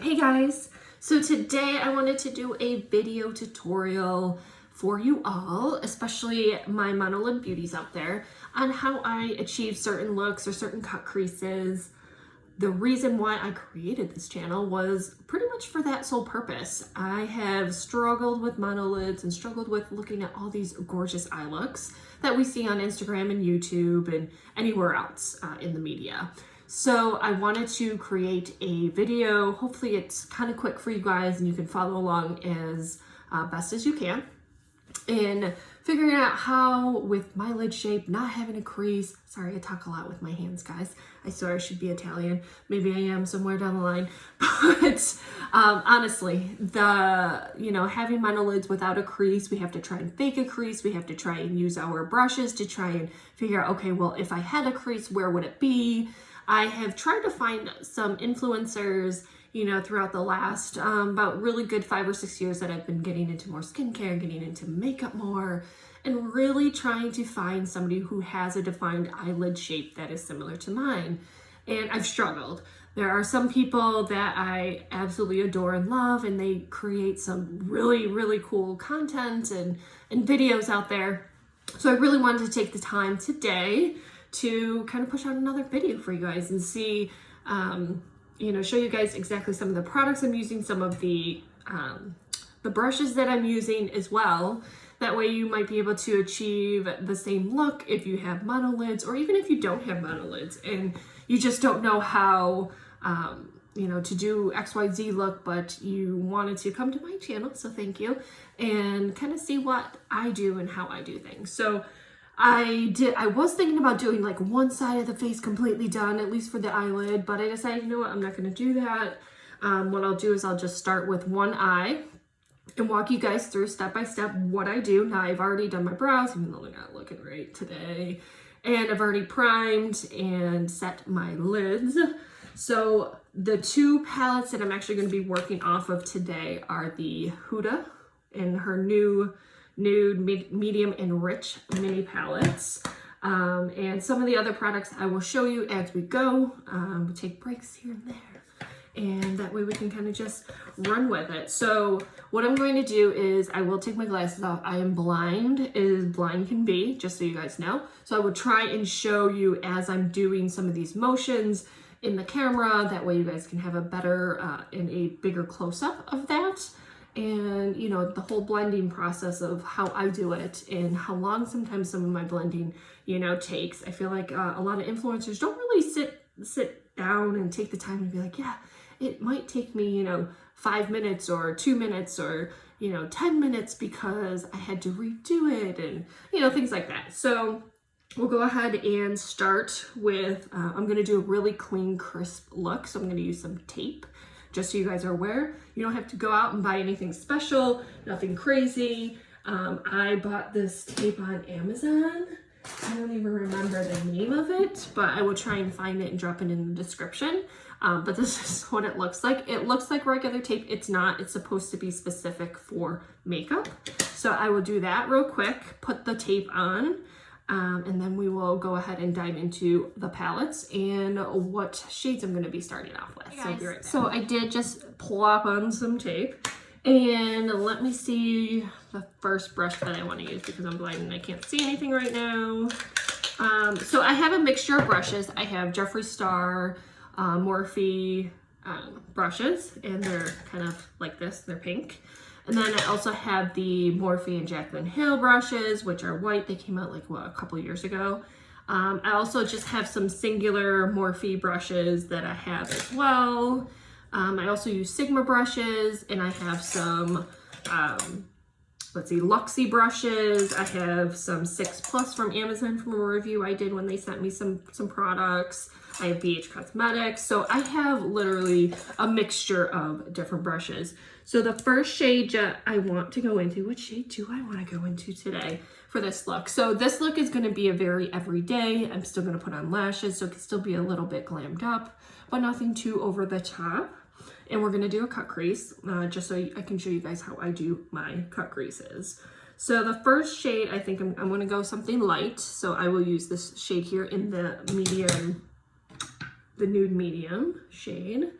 Hey guys, so today I wanted to do a video tutorial for you all, especially my monolid beauties out there, on how I achieve certain looks or certain cut creases. The reason why I created this channel was pretty much for that sole purpose. I have struggled with monolids and struggled with looking at all these gorgeous eye looks that we see on Instagram and YouTube and anywhere else in the media. So I wanted to create a video. Hopefully it's kind of quick for you guys and you can follow along as best as you can in figuring out how, with my lid shape, not having a crease. Sorry, I talk a lot with my hands, guys. I swear I should be Italian. Maybe I am somewhere down the line. But honestly, having monolids without a crease, we have to try and fake a crease. We have to try and use our brushes to try and figure out, okay, well, if I had a crease, where would it be? I have tried to find some influencers, throughout the last about really good 5 or 6 years that I've been getting into more skincare, getting into makeup more, and really trying to find somebody who has a defined eyelid shape that is similar to mine. And I've struggled. There are some people that I absolutely adore and love, and they create some really, really cool content and videos out there. So I really wanted to take the time today to kind of push out another video for you guys and see, show you guys exactly some of the products I'm using, some of the brushes that I'm using as well. That way you might be able to achieve the same look if you have monolids, or even if you don't have monolids and you just don't know how, to do XYZ look, but you wanted to come to my channel, so thank you, and kind of see what I do and how I do things. So I was thinking about doing like one side of the face completely done, at least for the eyelid, but I decided, you know what, I'm not going to do that. What I'll do is I'll just start with one eye and walk you guys through step by step what I do. Now I've already done my brows, even though they're not looking right today, and I've already primed and set my lids. So the two palettes that I'm actually going to be working off of today are the Huda and her new nude, medium, and rich mini palettes, and some of the other products I will show you as we go. We'll take breaks here and there, and that way we can kind of just run with it. So what I'm going to do is I will take my glasses off. I am blind as blind can be, just so you guys know. So I will try and show you as I'm doing some of these motions in the camera. That way you guys can have a better and a bigger close-up of that. And the whole blending process of how I do it and how long sometimes some of my blending takes. I feel like a lot of influencers don't really sit down and take the time to be like, yeah, it might take me 5 minutes or 2 minutes or 10 minutes because I had to redo it, and things like that. So we'll go ahead and start with I'm going to do a really clean, crisp look. So I'm going to use some tape. Just so you guys are aware, you don't have to go out and buy anything special, nothing crazy. I bought this tape on Amazon. I don't even remember the name of it, but I will try and find it and drop it in the description. But this is what it looks like. It looks like regular tape. It's not. It's supposed to be specific for makeup. So I will do that real quick, put the tape on. And then we will go ahead and dive into the palettes and what shades I'm going to be starting off with. So, be right back. So I did just plop on some tape, and let me see the first brush that I want to use because I'm blind and I can't see anything right now. So I have a mixture of brushes. I have Jeffree Star, Morphe brushes, and they're kind of like this. They're pink. And then I also have the Morphe and Jaclyn Hill brushes, which are white. They came out like, a couple years ago. I also just have some singular Morphe brushes that I have as well. I also use Sigma brushes, and I have some, Luxie brushes. I have some 6+ from Amazon from a review I did when they sent me some products. I have BH Cosmetics. So I have literally a mixture of different brushes. So the first shade I want to go into, what shade do I want to go into today for this look? So this look is going to be a very everyday. I'm still going to put on lashes, so it can still be a little bit glammed up, but nothing too over the top. And we're going to do a cut crease, just so I can show you guys how I do my cut creases. So the first shade, I think I'm going to go something light. So I will use this shade here in the medium, the nude medium shade.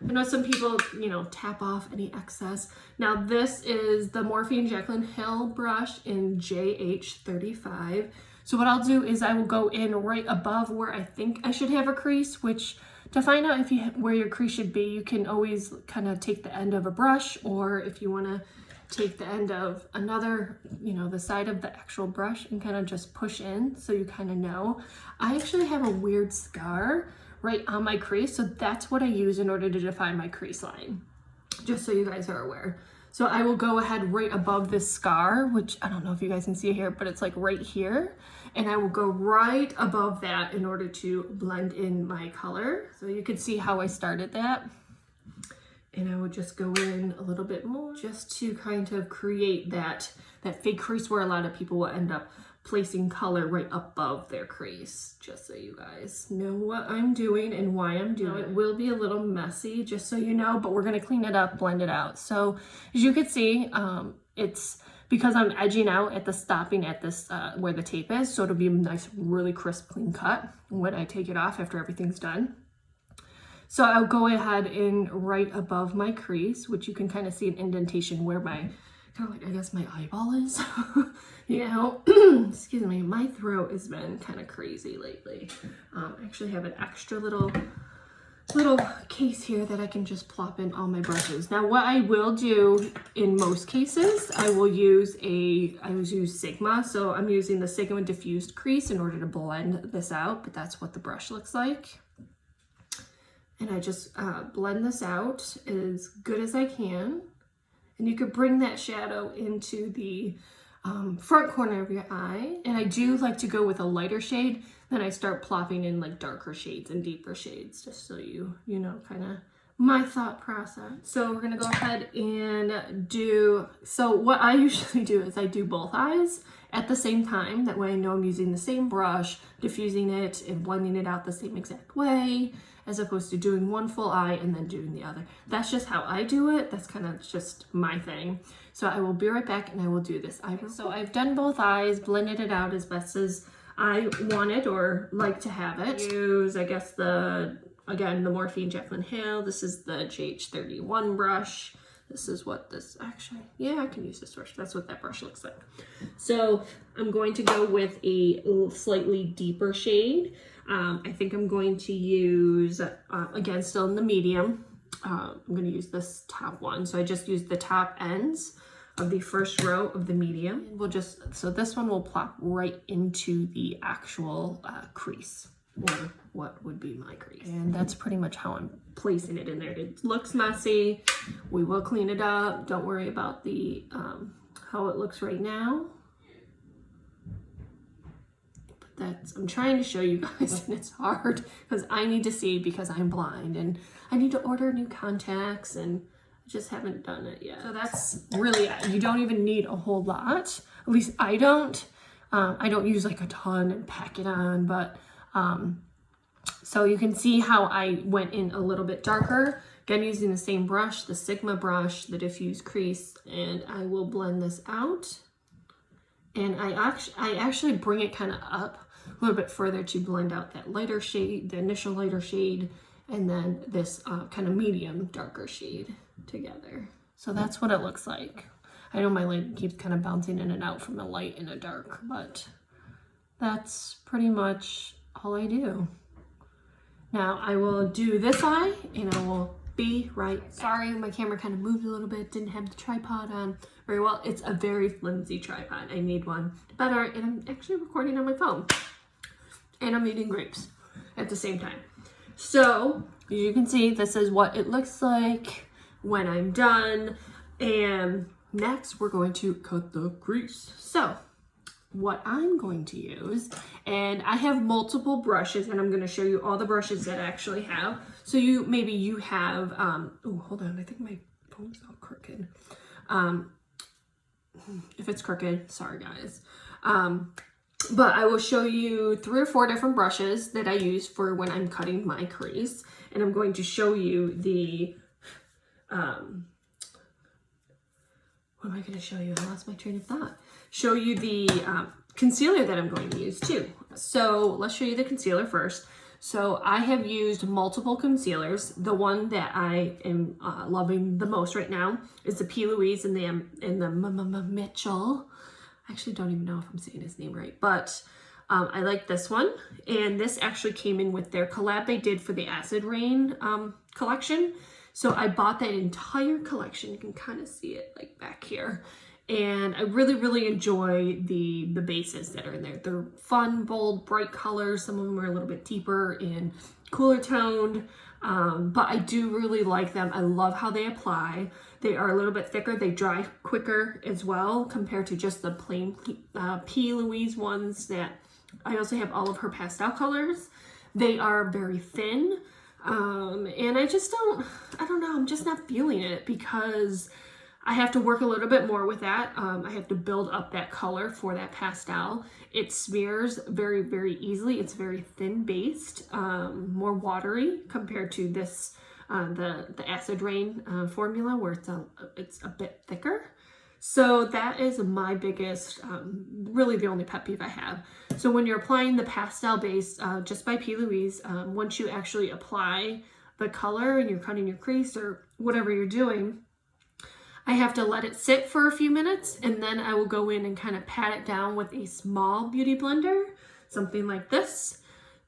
I know some people, you know, tap off any excess. Now this is the Morphe Jaclyn Hill brush in JH35. So what I'll do is I will go in right above where I think I should have a crease, which to find out if where your crease should be, you can always kind of take the end of a brush, or if you want to take the end of another, you know, the side of the actual brush and kind of just push in so you kind of know. I actually have a weird scar right on my crease, so that's what I use in order to define my crease line, just so you guys are aware. So I will go ahead right above this scar, which I don't know if you guys can see it here, but it's like right here, and I will go right above that in order to blend in my color. So you can see how I started that. And I would just go in a little bit more just to kind of create that fake crease where a lot of people will end up placing color right above their crease, just so you guys know what I'm doing and why I'm doing it. It will be a little messy, just so you know, but we're gonna clean it up, blend it out. So as you can see, it's because I'm edging out at the stopping at this where the tape is, so it'll be a nice, really crisp, clean cut when I take it off after everything's done. So I'll go ahead and right above my crease, which you can kind of see an indentation where my, kind of like, I guess my eyeball is. You know, excuse me, my throat has been kind of crazy lately. I actually have an extra little case here that I can just plop in all my brushes. Now what I will do in most cases, I will use Sigma. So I'm using the Sigma diffused crease in order to blend this out, but that's what the brush looks like. And I just blend this out as good as I can. And you could bring that shadow into the front corner of your eye. And I do like to go with a lighter shade. Then I start plopping in like darker shades and deeper shades, just so you know, kind of my thought process. So we're gonna go ahead and do, so what I usually do is I do both eyes at the same time. That way I know I'm using the same brush, diffusing it and blending it out the same exact way, as opposed to doing one full eye and then doing the other. That's just how I do it. That's kind of just my thing. So I will be right back and I will do this eyebrow. So I've done both eyes, blended it out as best as I wanted or like to have it. Use, I guess, again, the Morphe Jaclyn Hill. This is the JH31 brush. This is what this actually, yeah, I can use this brush. That's what that brush looks like. So I'm going to go with a slightly deeper shade. I think I'm going to use, again, still in the medium. I'm going to use this top one. So I just used the top ends of the first row of the medium. We'll just, so this one will plop right into the actual crease, or what would be my crease. And that's pretty much how I'm placing it in there. It looks messy. We will clean it up. Don't worry about the how it looks right now. I'm trying to show you guys, and it's hard because I need to see, because I'm blind and I need to order new contacts and I just haven't done it yet. So that's really it. You don't even need a whole lot. At least I don't. I don't use like a ton and pack it on, but so you can see how I went in a little bit darker. Again, using the same brush, the Sigma brush, the diffuse crease, and I will blend this out. And I actually bring it kind of up a little bit further to blend out that lighter shade, the initial lighter shade, and then this kind of medium darker shade together. So that's what it looks like. I know my light keeps kind of bouncing in and out from a light and a dark, but that's pretty much all I do. Now I will do this eye and I will be right back. Sorry, my camera kind of moved a little bit, didn't have the tripod on very well. It's a very flimsy tripod. I need one better, and I'm actually recording on my phone. And I'm eating grapes at the same time. So, as you can see, this is what it looks like when I'm done. And next, we're going to cut the crease. So, what I'm going to use, and I have multiple brushes, and I'm going to show you all the brushes that I actually have. So maybe you have, oh, hold on, I think my phone's all crooked. If it's crooked, sorry guys. But I will show you 3 or 4 different brushes that I use for when I'm cutting my crease. And I'm going to show you the, what am I going to show you? I lost my train of thought. Show you the concealer that I'm going to use too. So let's show you the concealer first. So I have used multiple concealers. The one that I am loving the most right now is the P. Louise and the Mitchell. I actually don't even know if I'm saying his name right, but I like this one. And this actually came in with their collab they did for the Acid Rain collection. So I bought that entire collection. You can kind of see it like back here. And I really, really enjoy the bases that are in there. They're fun, bold, bright colors. Some of them are a little bit deeper and cooler toned, but I do really like them. I love how they apply. They are a little bit thicker. They dry quicker as well compared to just the plain P. Louise ones that I also have all of her pastel colors. They are very thin, and I don't know, I'm just not feeling it because I have to work a little bit more with that. I have to build up that color for that pastel. It smears very, very easily. It's very thin based, more watery compared to this, the Acid Rain formula where it's a bit thicker. So that is my biggest, really the only pet peeve I have. So when you're applying the pastel base just by P. Louise, once you actually apply the color and you're cutting your crease or whatever you're doing, I have to let it sit for a few minutes, and then I will go in and kind of pat it down with a small beauty blender, something like this.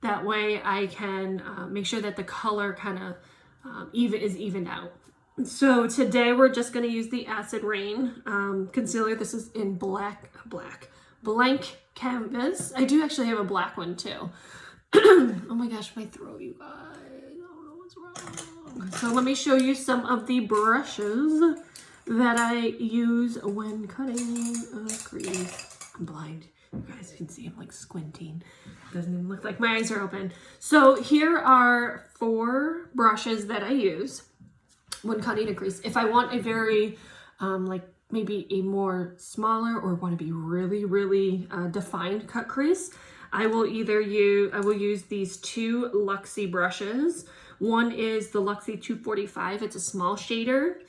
That way I can make sure that the color kind of is evened out. So today we're just going to use the Acid Rain concealer. This is in blank canvas. I do actually have a black one too. Oh my gosh, my throat, you guys. I don't know what's wrong. So let me show you some of the brushes that I use when cutting a crease. I'm blind. You guys can see I'm like squinting. Doesn't even look like my eyes are open. So here are 4 brushes that I use when cutting a crease. If I want a very, like maybe a more smaller or want to be really, really defined cut crease, I will use these 2 Luxie brushes. One is the Luxie 245. It's a small shader.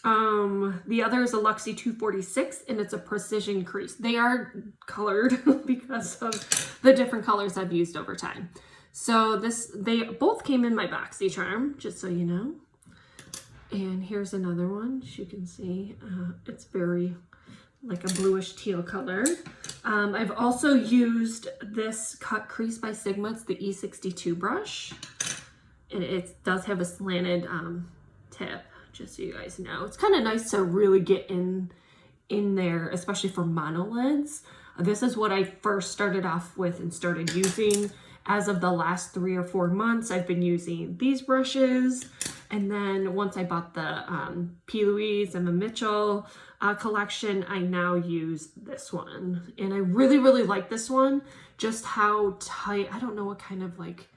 The other is a Luxie 246 and it's a precision crease. They are colored because of the different colors I've used over time. So they both came in my BoxyCharm, just so you know. And here's another one. As you can see, it's very like a bluish teal color. I've also used this Cut Crease by Sigma. It's the E62 brush. And it does have a slanted tip, just so you guys know. It's kind of nice to really get in there, especially for monolids. This is what I first started off with and started using. As of the last 3 or 4 months, I've been using these brushes. And then once I bought the P. Louise and the Mitchell collection, I now use this one. And I really, really like this one. Just how tight, I don't know what kind of like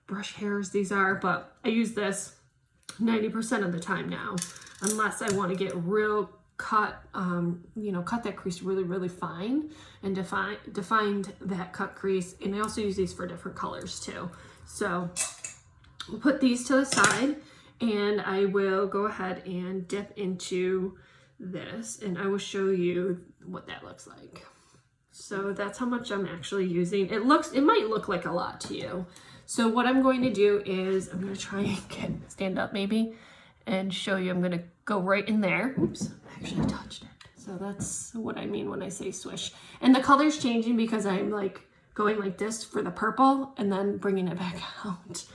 brush hairs these are, but I use this 90% of the time now, unless I want to get real cut, cut that crease really, really fine and defined that cut crease. And I also use these for different colors too. So we'll put these to the side and I will go ahead and dip into this and I will show you what that looks like. So that's how much I'm actually using. It might look like a lot to you. So what I'm going to do is I'm going to try and stand up maybe and show you. I'm going to go right in there. Oops, I actually touched it. So that's what I mean when I say swish. And the color's changing because I'm like going like this for the purple and then bringing it back out,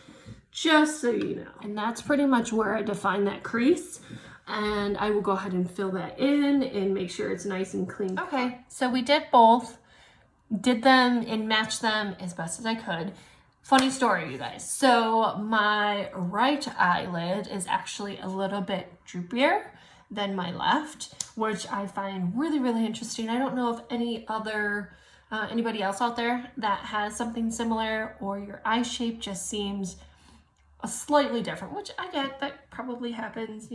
just so you know. And that's pretty much where I define that crease. And I will go ahead and fill that in and make sure it's nice and clean. Okay, so we did both. Did them and matched them as best as I could. Funny story, you guys. So my right eyelid is actually a little bit droopier than my left, which I find really, really interesting. I don't know if anybody else out there that has something similar, or your eye shape just seems slightly different, which I get, that probably happens,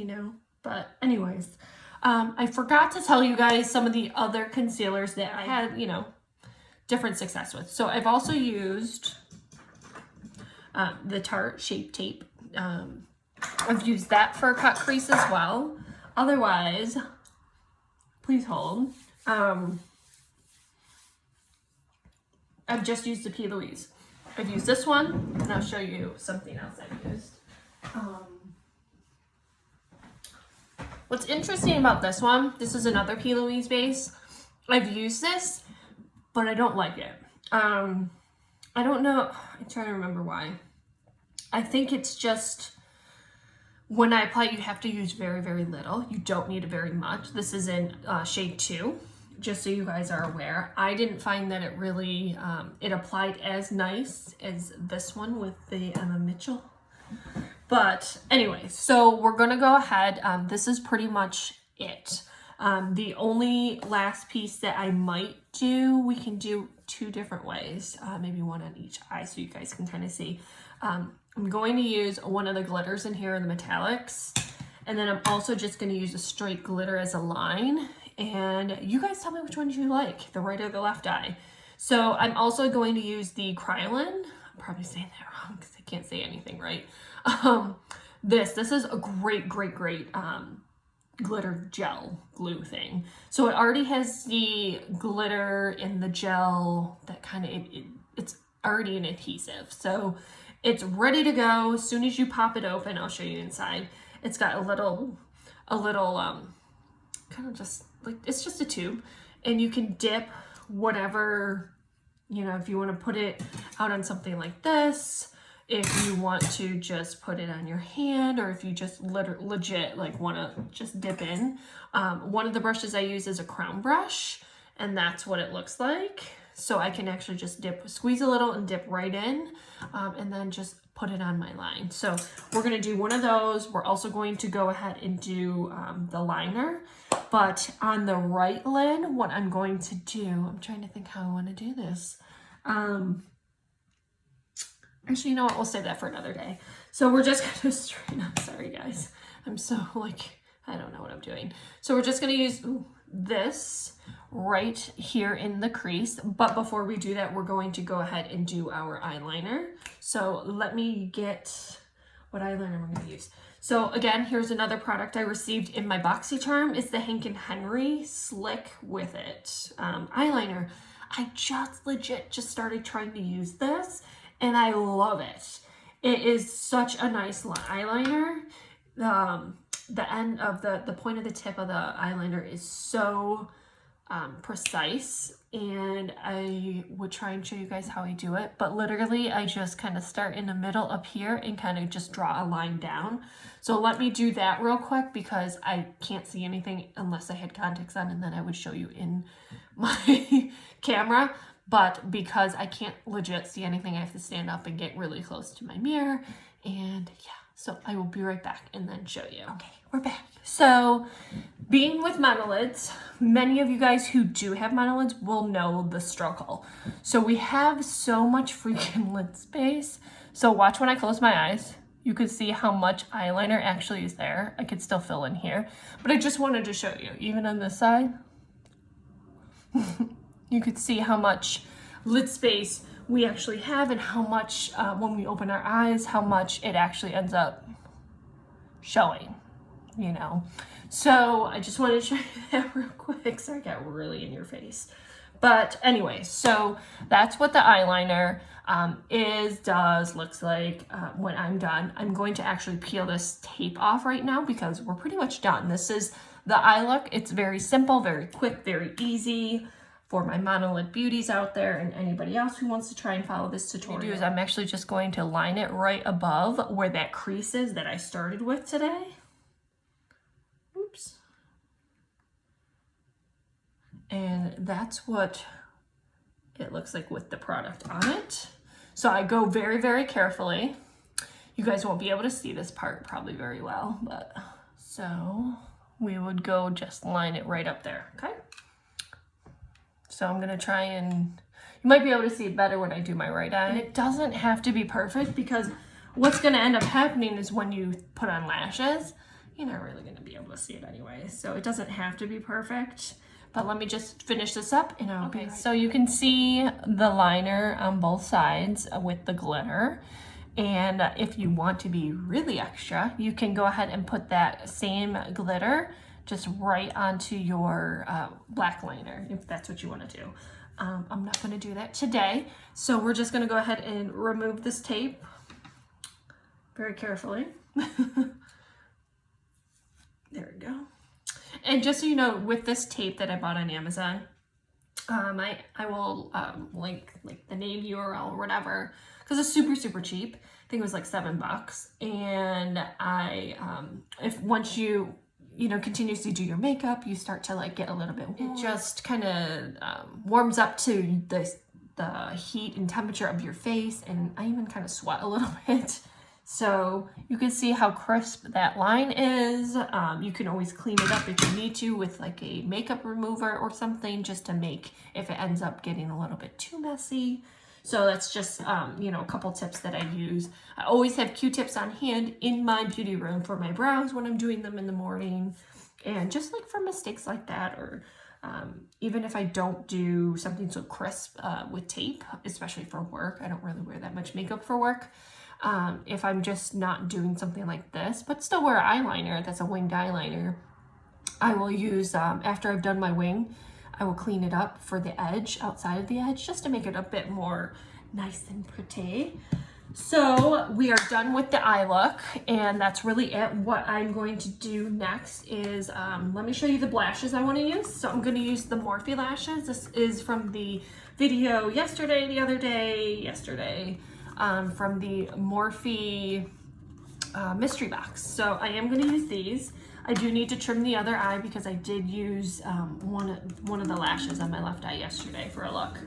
But anyways, I forgot to tell you guys some of the other concealers that I had, different success with. So I've also used the Tarte Shape Tape. I've used that for a cut crease as well. Otherwise, please hold. I've just used the P. Louise. I've used this one, and I'll show you something else I've used. What's interesting about this one, this is another P. Louise base. I've used this, but I don't like it. I don't know. I'm trying to remember why. I think it's just when I apply, you have to use very, very little. You don't need very much. This is in shade 2, just so you guys are aware. I didn't find that it really, it applied as nice as this one with the Emma Mitchell. But anyway, so we're gonna go ahead. This is pretty much it. The only last piece that I might do, we can do 2 different ways, maybe one on each eye so you guys can kind of see. I'm going to use one of the glitters in here in the metallics, and then I'm also just going to use a straight glitter as a line, and you guys tell me which one you like, the right or the left eye. So I'm also going to use the Krylon. I'm probably saying that wrong because I can't say anything right. This is a great glitter gel glue thing. So it already has the glitter in the gel that kind of, it's already an adhesive. So it's ready to go. As soon as you pop it open, I'll show you inside. It's got a little kind of just like, it's just a tube, and you can dip whatever, you know, if you want to put it out on something like this, if you want to just put it on your hand, or if you just legit like want to just dip in. One of the brushes I use is a crown brush, and that's what it looks like. So I can actually just squeeze a little and dip right in, and then just put it on my line. So we're going to do one of those. We're also going to go ahead and do the liner. But on the right lid, what I'm going to do, I'm trying to think how I want to do this. Actually, you know what? We'll save that for another day. So we're just going to straighten up. Sorry, guys. I'm so I don't know what I'm doing. So we're just going to use this right here in the crease. But before we do that, we're going to go ahead and do our eyeliner. So let me get what eyeliner we're going to use. So again, here's another product I received in my BoxyCharm. It's the Hank & Henry Slick With It eyeliner. I legit just started trying to use this, and I love it. It is such a nice eyeliner. The end of the point of the tip of the eyeliner is so precise, and I would try and show you guys how I do it, but literally I just kind of start in the middle up here and kind of just draw a line down. So let me do that real quick because I can't see anything unless I had contacts on, and then I would show you in my camera. But because I can't legit see anything, I have to stand up and get really close to my mirror. And yeah, so I will be right back and then show you. Okay, we're back. So being with monolids, many of you guys who do have monolids will know the struggle. So we have so much freaking lid space. So watch when I close my eyes. You could see how much eyeliner actually is there. I could still fill in here, but I just wanted to show you, even on this side, you could see how much lid space we actually have, and how much, when we open our eyes, how much it actually ends up showing, you know. So I just wanted to show you that real quick. Sorry, I got really in your face. But anyway, so that's what the eyeliner looks like when I'm done. I'm going to actually peel this tape off right now because we're pretty much done. This is the eye look. It's very simple, very quick, very easy for my monolid beauties out there and anybody else who wants to try and follow this tutorial. What I do is I'm actually just going to line it right above where that crease is that I started with today. Oops. And that's what it looks like with the product on it. So I go very, very carefully. You guys won't be able to see this part probably very well, but so we would go just line it right up there, okay? So I'm gonna try and, you might be able to see it better when I do my right eye. And it doesn't have to be perfect because what's gonna end up happening is when you put on lashes, you're not really gonna be able to see it anyway. So it doesn't have to be perfect. But let me just finish this up and I'll be right back. So you can see the liner on both sides with the glitter. And if you want to be really extra, you can go ahead and put that same glitter just right onto your black liner, if that's what you want to do. I'm not going to do that today. So we're just going to go ahead and remove this tape very carefully. There we go. And just so you know, with this tape that I bought on Amazon, I will link like the name, URL, or whatever, because it's super cheap. I think it was like $7. And if once you continuously do your makeup, you start to like get a little bit warm. It just kind of warms up to the heat and temperature of your face, and I even kind of sweat a little bit. So you can see how crisp that line is. You can always clean it up if you need to with like a makeup remover or something, just to make, if it ends up getting a little bit too messy. So that's just, a couple tips that I use. I always have Q-tips on hand in my beauty room for my brows when I'm doing them in the morning. And just like for mistakes like that, or even if I don't do something so crisp with tape, especially for work, I don't really wear that much makeup for work. If I'm just not doing something like this, but still wear eyeliner, that's a winged eyeliner, I will use, after I've done my wing, I will clean it up for the edge, outside of the edge, just to make it a bit more nice and pretty. So we are done with the eye look, and that's really it. What I'm going to do next is, let me show you the blushes I want to use. So I'm going to use the Morphe lashes. This is from the video yesterday, from the Morphe mystery box. So I am going to use these. I do need to trim the other eye because I did use one of the lashes on my left eye yesterday for a look.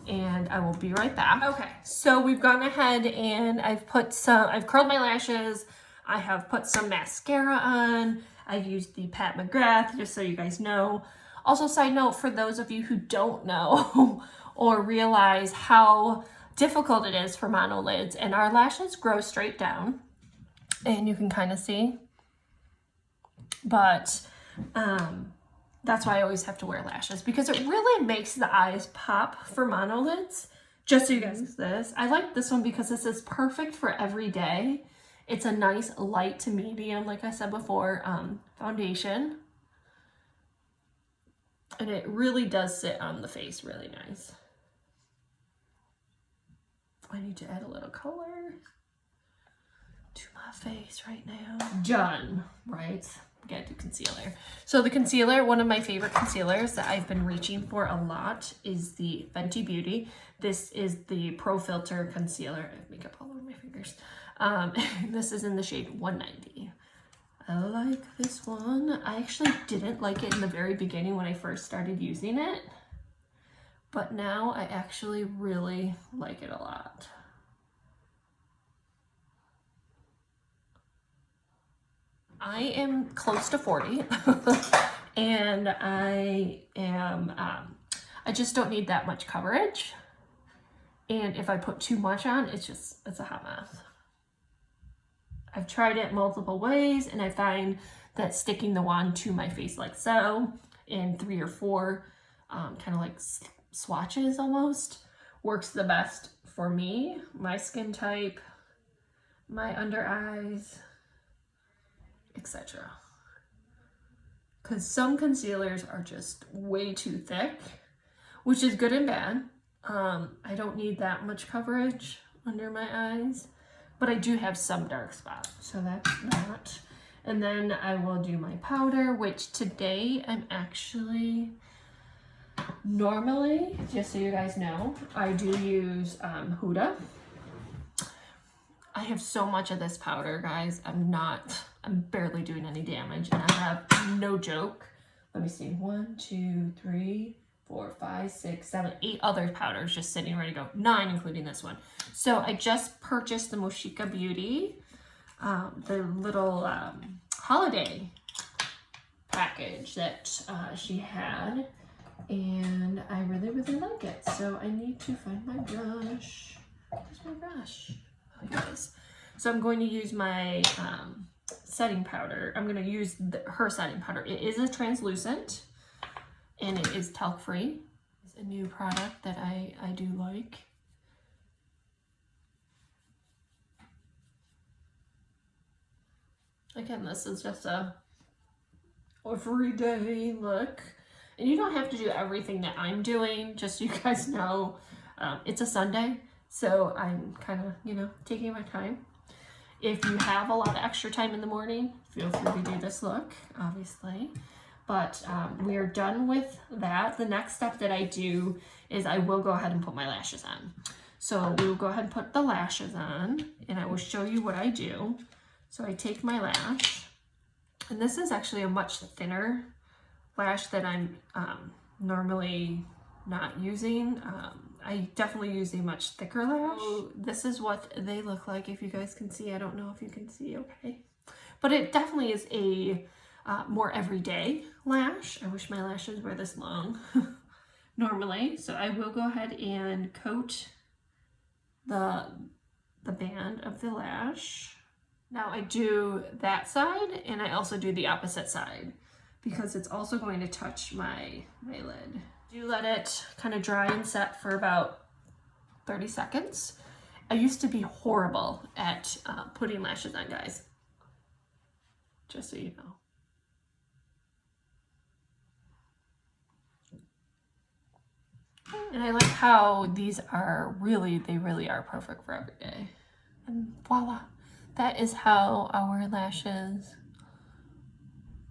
And I will be right back. Okay, so we've gone ahead and I've curled my lashes. I have put some mascara on. I've used the Pat McGrath, just so you guys know. Also, side note, for those of you who don't know or realize how difficult it is for monolids, and our lashes grow straight down, and you can kind of see, but that's why I always have to wear lashes, because it really makes the eyes pop for monolids. Just so you guys use this. I like this one because this is perfect for every day. It's a nice light to medium, like I said before, foundation. And it really does sit on the face really nice. I need to add a little color to my face right now. Done, right? We gotta do concealer. So the concealer, one of my favorite concealers that I've been reaching for a lot is the Fenty Beauty. This is the Pro Filter Concealer. I have makeup all over my fingers. This is in the shade 190. I like this one. I actually didn't like it in the very beginning when I first started using it, but now I actually really like it a lot. I am close to 40 and I just don't need that much coverage. And if I put too much on, it's a hot mess. I've tried it multiple ways, and I find that sticking the wand to my face like so, in 3 or 4 kind of like swatches almost, works the best for me, my skin type, my under eyes, etc. Because some concealers are just way too thick, which is good and bad. I don't need that much coverage under my eyes, but I do have some dark spots, so that's that. And then I will do my powder, which today I'm actually, normally, just so you guys know, I do use Huda. I have so much of this powder, guys. I'm barely doing any damage, and I have, no joke, let me see, 1, 2, 3, 4, 5, 6, 7, 8 other powders just sitting ready to go. 9, including this one. So I just purchased the Moshika Beauty, the little holiday package that she had, and I really like it. So I need to find my brush. Where's my brush? Oh, here it is. So I'm going to use my setting powder. I'm going to use her setting powder. It is a translucent, and it is talc free. It's a new product that I do like. Again, this is just a everyday look. And you don't have to do everything that I'm doing, just so you guys know. It's a Sunday, so I'm kind of, you know, taking my time. If you have a lot of extra time in the morning, feel free to do this look, obviously. But we are done with that. The next step that I do is I will go ahead and put my lashes on. So we will go ahead and put the lashes on, and I will show you what I do. So I take my lash, and this is actually a much thinner lash that I'm normally not using. I definitely use a much thicker lash. So this is what they look like, if you guys can see. I don't know if you can see, okay. But it definitely is a more everyday lash. I wish my lashes were this long normally. So I will go ahead and coat the band of the lash. Now I do that side, and I also do the opposite side, because it's also going to touch my lid. Do let it kind of dry and set for about 30 seconds. I used to be horrible at putting lashes on, guys, just so you know. And I like how these are they really are perfect for every day. And voila, that is how our lashes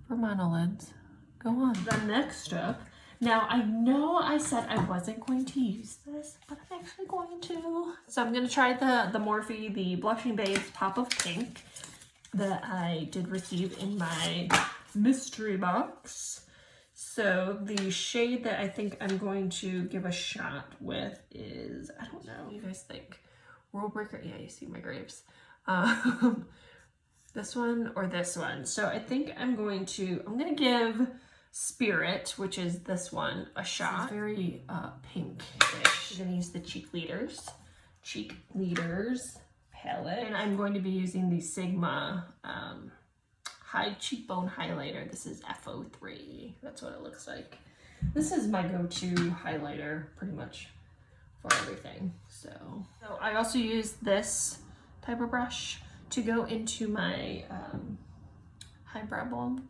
for monolids go on. The next up, now I know I said I wasn't going to use this, but I'm actually going to. So I'm gonna try the Morphe, the Blushing Babes Pop of Pink that I did receive in my mystery box. So the shade that I think I'm going to give a shot with is, I don't know, what do you guys think? World Breaker, yeah, you see my grapes. This one or this one. So I think I'm gonna give Spirit, which is this one, a shot. It's very pinkish. I'm gonna use the Cheek Leaders palette. And I'm going to be using the Sigma High Cheekbone Highlighter. This is FO3. That's what it looks like. This is my go-to highlighter pretty much for everything. So I also use this type of brush to go into my eyebrow bone.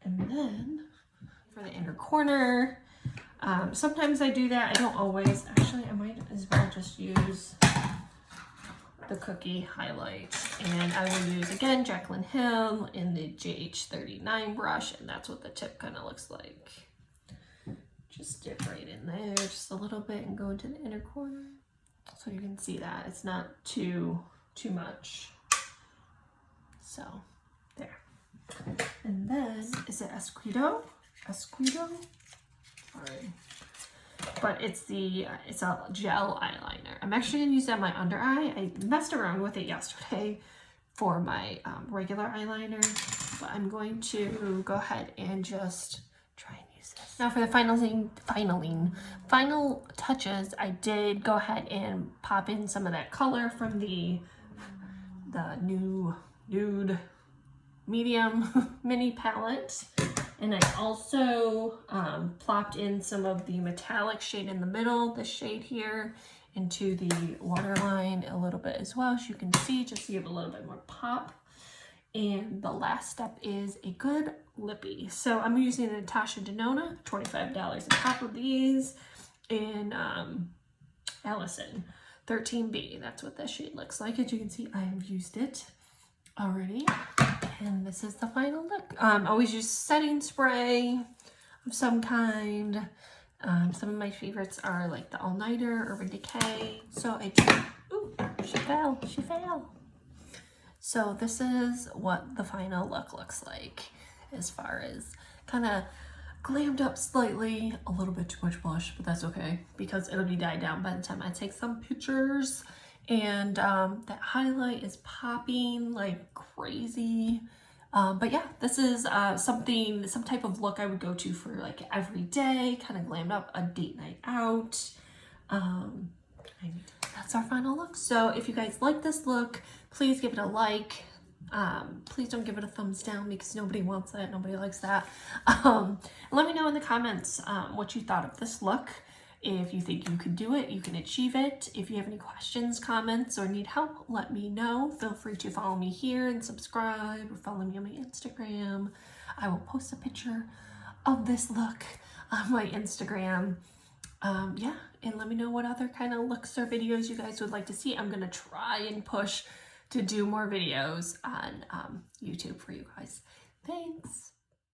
And then for the inner corner, sometimes I do that. I don't always. Actually, I might as well just use the Cookie highlight. And I will use, again, Jaclyn Hill in the JH39 brush, and that's what the tip kind of looks like. Just dip right in there just a little bit and go into the inner corner. So you can see that it's not too much. So there. And then, is it Esquido? Sorry. But it's a gel eyeliner. I'm actually gonna use that on my under eye. I messed around with it yesterday for my regular eyeliner, but I'm going to go ahead and just try and use this. Now for the final touches, I did go ahead and pop in some of that color from the new nude medium mini palette, and I also plopped in some of the metallic shade in the middle, this shade here, into the waterline a little bit as well, as you can see, just to give a little bit more pop. And the last step is a good lippy. So I'm using the Natasha Denona, $25 a pop of these, in Allison 13B. That's what that shade looks like. As you can see, I have used it already, and this is the final look. Always use setting spray of some kind. Some of my favorites are like the All Nighter, Urban Decay. So I do, ooh, she fell. So this is what the final look looks like, as far as kind of glammed up slightly, a little bit too much blush, but that's okay because it'll be dyed down by the time I take some pictures. And that highlight is popping like crazy. But yeah, this is some type of look I would go to for like every day, kind of glammed up, a date night out. That's our final look. So if you guys like this look, please give it a like, Please don't give it a thumbs down because nobody wants that. Nobody likes that. Let me know in the comments what you thought of this look. If you think you could do it, you can achieve it. If you have any questions, comments, or need help, let me know. Feel free to follow me here and subscribe, or follow me on my Instagram. I will post a picture of this look on my Instagram. Yeah, and let me know what other kind of looks or videos you guys would like to see. I'm gonna try and push to do more videos on YouTube for you guys. Thanks.